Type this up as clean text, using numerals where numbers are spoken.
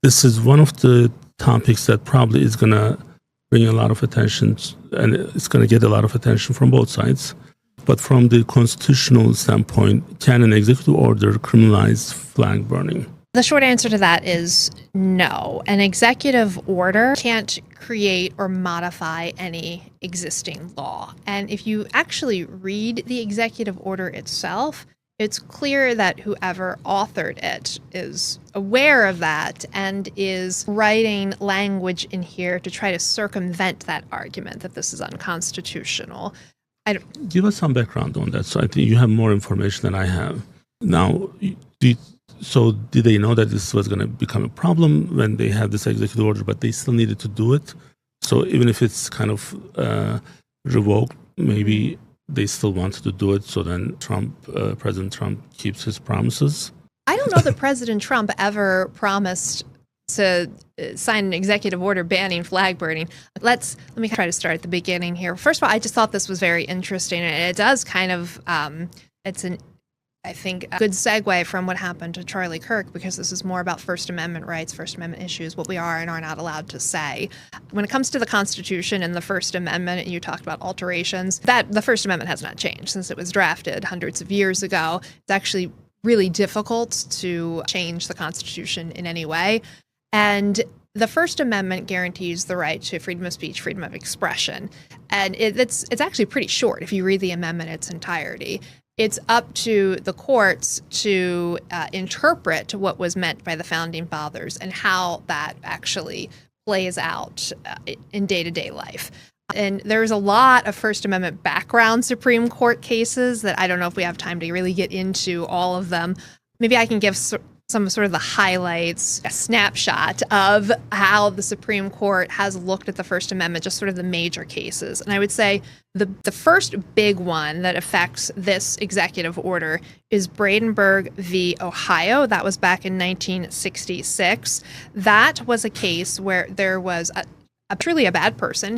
this is one of the topics that probably is going to bring a lot of attention, and it's going to get a lot of attention from both sides. But from the constitutional standpoint, can an executive order criminalize flag burning? The short answer to that is no. An executive order can't create or modify any existing law. And if you actually read the executive order itself, it's clear that whoever authored it is aware of that and is writing language in here to try to circumvent that argument that this is unconstitutional. Give us some background on that. So I think you have more information than I have. Now, did they know that this was going to become a problem when they had this executive order, but they still needed to do it? So even if it's kind of revoked, maybe they still wanted to do it, so then President Trump keeps his promises? I don't know that President Trump ever promised to sign an executive order banning flag burning. Let me try to start at the beginning here. First of all, I just thought this was very interesting, and it does kind of, I think, a good segue from what happened to Charlie Kirk, because this is more about First Amendment rights, First Amendment issues, what we are and are not allowed to say. When it comes to the Constitution and the First Amendment, and you talked about alterations, that the First Amendment has not changed since it was drafted hundreds of years ago. It's actually really difficult to change the Constitution in any way. And the First Amendment guarantees the right to freedom of speech, freedom of expression. And it's actually pretty short if you read the amendment in its entirety. It's up to the courts to interpret what was meant by the Founding Fathers and how that actually plays out in day-to-day life. And there's a lot of First Amendment background Supreme Court cases that I don't know if we have time to really get into all of them. Maybe I can give some sort of the highlights, a snapshot of how the Supreme Court has looked at the First Amendment, just sort of the major cases. And I would say the first big one that affects this executive order is Brandenburg v. Ohio. That was back in 1966. That was a case where there was truly a bad person.